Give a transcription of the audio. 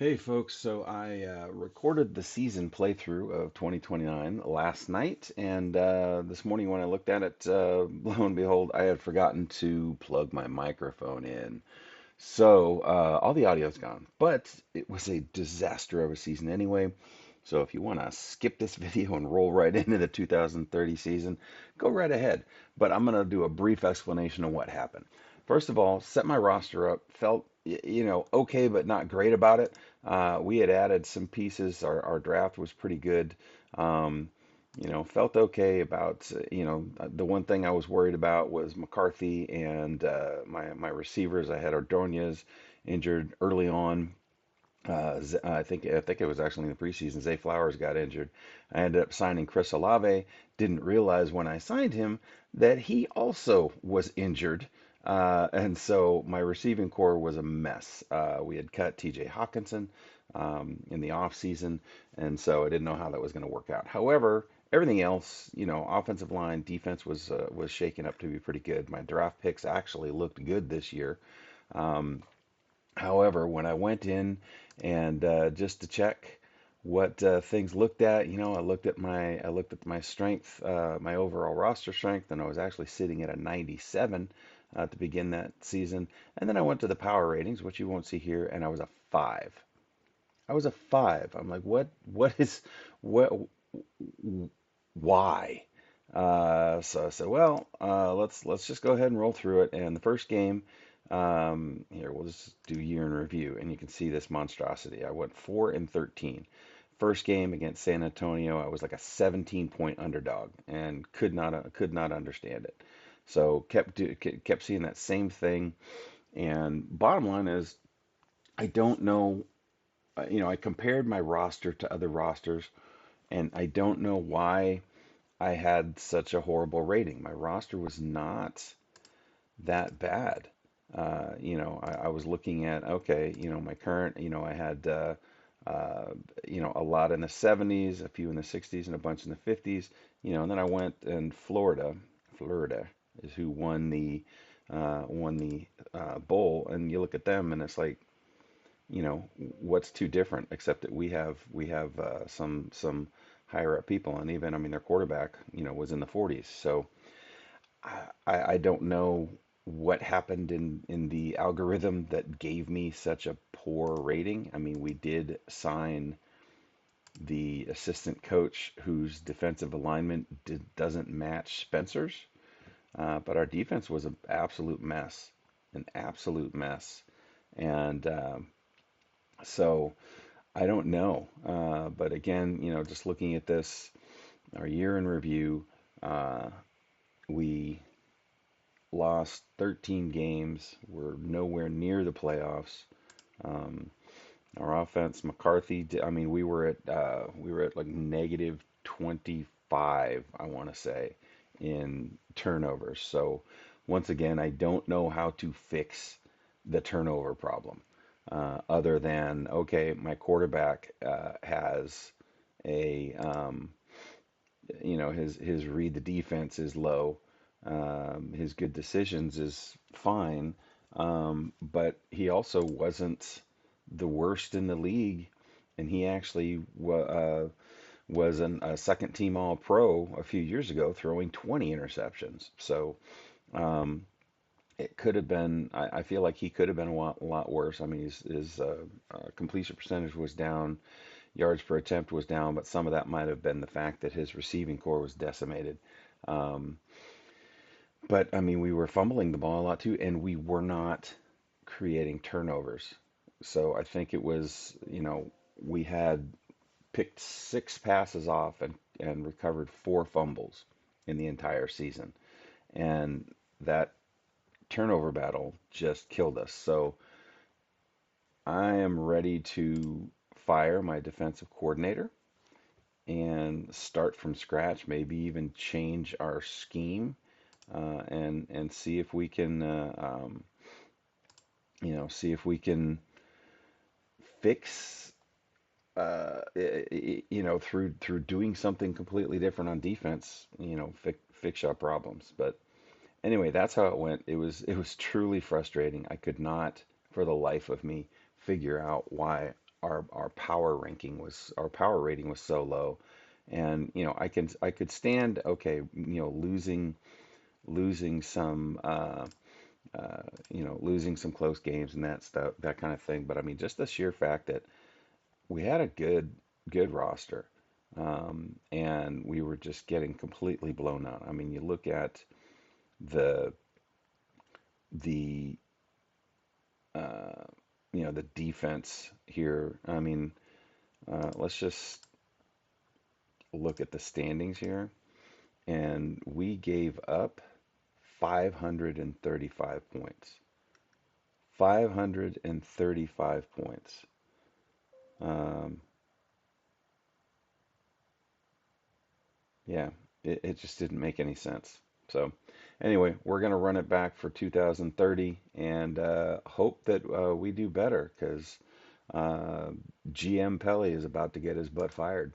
Hey folks, so I recorded the season playthrough of 2029 last night, and this morning when I looked at it, lo and behold, I had forgotten to plug my microphone in. So all the audio's gone, but it was a disaster of a season anyway. So if you want to skip this video and roll right into the 2030 season, go right ahead. But I'm going to do a brief explanation of what happened. First of all, set my roster up, felt okay, but not great about it. We had added some pieces. Our draft was pretty good. Um, felt okay about, the one thing I was worried about was McCarthy and my receivers. I had Ordonez injured early on. I think it was actually in the preseason. Zay Flowers got injured. I ended up signing Chris Olave. Didn't realize when I signed him that he also was injured. And so my receiving core was a mess. We had cut TJ Hawkinson in the offseason, and so I didn't know how that was going to work out. However, everything else, offensive line, defense was shaken up to be pretty good. My draft picks actually looked good this year. Um, However, when I went in and just to check what things looked at, I looked at my strength, my overall roster strength, and I was actually sitting at a 97 to begin that season. And then I went to the power ratings, which you won't see here, and I was a five. I was a five. I'm like, what, why? So I said, well, let's just go ahead and roll through it. And the first game, here we'll just do year in review, and you can see this monstrosity. I went 4-13. First game against San Antonio, I was like a 17-point underdog and could not understand it. So kept seeing that same thing. And bottom line is, I don't know. I compared my roster to other rosters, and I don't know why I had such a horrible rating. My roster was not that bad. I was looking at, okay, my current, I had, a lot in the 70s, a few in the 60s, and a bunch in the 50s, and then I went and Florida is who won the bowl, and you look at them, and it's like, what's too different except that we have some higher up people, and even, I mean, their quarterback, was in the 40s. So I don't know what happened in the algorithm that gave me such a poor rating. I mean, we did sign the assistant coach whose defensive alignment doesn't match Spencer's, but our defense was an absolute mess. And so I don't know. But again, just looking at this, our year in review, uh, we lost 13 games. We're nowhere near the playoffs. Um, our offense, McCarthy. I mean, we were at like negative 25, I want to say, in turnovers. So once again, I don't know how to fix the turnover problem. Other than, okay, my quarterback has a his read the defense is low. His good decisions is fine, but he also wasn't the worst in the league, and he actually was a second team All Pro a few years ago, throwing 20 interceptions. So um, it could have been. I feel like he could have been a lot worse. I mean, his completion percentage was down, yards per attempt was down, but some of that might have been the fact that his receiving core was decimated. Um, but I mean, we were fumbling the ball a lot too, and we were not creating turnovers. So I think it was, we had picked six passes off and recovered four fumbles in the entire season. And that turnover battle just killed us. So I am ready to fire my defensive coordinator and start from scratch, maybe even change our scheme, and see if we can, see if we can fix, through doing something completely different on defense, fix our problems. But anyway, that's how it went. It was truly frustrating. I could not, for the life of me, figure out why. our power ranking was our power rating was so low. And I could stand, okay, losing some losing some close games and that stuff, that kind of thing. But I mean, just the sheer fact that we had a good roster, and we were just getting completely blown out. I mean, you look at the the uh, the defense here. I mean, let's just look at the standings here, and we gave up 535 points. 535 points. Um, yeah, it just didn't make any sense. So, anyway, we're going to run it back for 2030 and hope that we do better because uh, GM Pelly is about to get his butt fired.